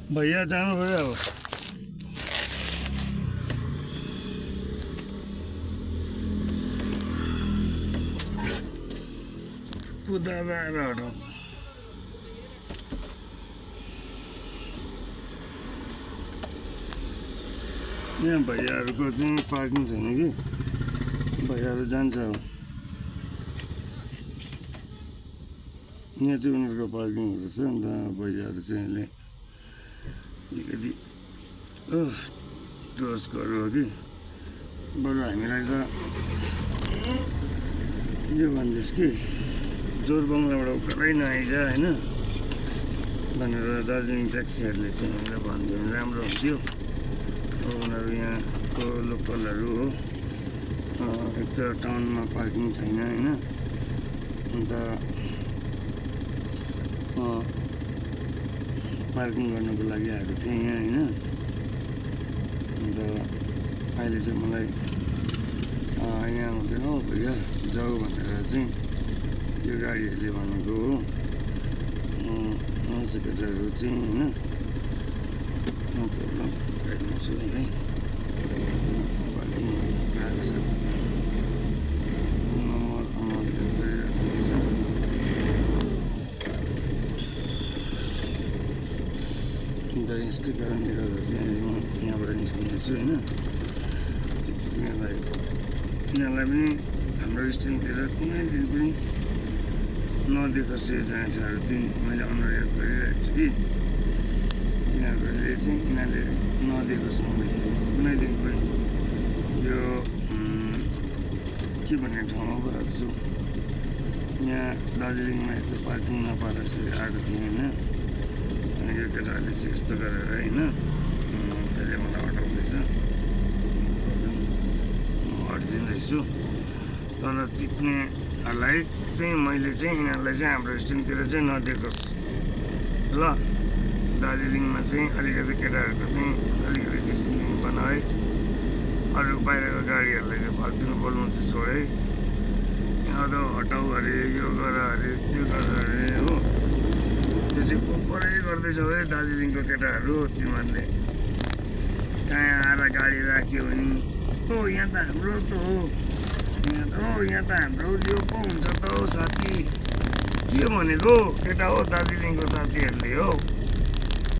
भैया जानु पऱ्यो अब कुदाएर हटाउँछ यहाँ भैयाहरूको चाहिँ पार्किङ छैन कि भैयाहरू जान्छ अब यहाँ चाहिँ उनीहरूको पार्किङहरू छ अन्त भैयाहरू चाहिँ अहिले अलिकति टुरिस्टहरू हो कि बरु हामीलाई त यो भन्दैछ कि जोरबङ्गलाबाट उकालै नआइज होइन भनेर दार्जिलिङ ट्याक्सीहरूले चाहिँ हामीलाई भनिदियो भने राम्रो हुन्थ्यो उनीहरू यहाँको लोकलहरू हो एक त टाउनमा पार्किङ छैन होइन अन्त पार्किङ गर्नुको लागि आएको थिएँ यहाँ होइन अन्त अहिले चाहिँ मलाई यहाँ हुँदैन हौ भैया जाऊ भनेर चाहिँ यो गाडीहरूले भनेको हो सेक्रेटरीहरू चाहिँ होइन नो प्रब्लम राख्नुहोस् है पार्किङ गएको छ नम्बर अमाउन्ट गरिराख्नु छ अन्त यसकै कारणले गर्दा चाहिँ म यहाँबाट निस्किँदैछु होइन यिनीहरूलाई पनि हाम्रो स्ट्यान्डतिर कुनै दिन पनि नदेखोस् यो जान्छहरू दिन मैले अनुरोध गरिरहेको छु कि यिनीहरूले चाहिँ यिनीहरूले नदेखोस् मलाई कुनै दिन पनि यो के भन्ने ठाउँमा गएको छु यहाँ दार्जिलिङमा एक त पार्किङ नपाएर यसरी आएको थिएँ होइन अनि यो केटाहरूले चाहिँ यस्तो गरेर होइन अहिले मलाई हटाउँदैछ हटिदिँदैछु तर चिप्नेहरूलाई चाहिँ मैले चाहिँ यिनीहरूलाई चाहिँ हाम्रो स्ट्यान्डतिर चाहिँ नदिएकोस् ल दार्जिलिङमा चाहिँ अलिकति केटाहरूको चाहिँ अलिकति डिसिप्लिन बनाऊ है अरू बाहिरको गाडीहरूलाई चाहिँ फाल्तुमा बोल्नु चाहिँ छोड है यहाँ त हटाउ अरे यो गर अरे त्यो गर अरे हो त्यो चाहिँ परै गर्दैछौ है दार्जिलिङको केटाहरू तिमीहरूले कहाँ आएर गाडी राख्यो भने हो यहाँ त हाम्रो त हो यहाँ त हाम्रो यो पो हुन्छ त हौ साथी के भनेको केटा हो दार्जिलिङको साथीहरूले हो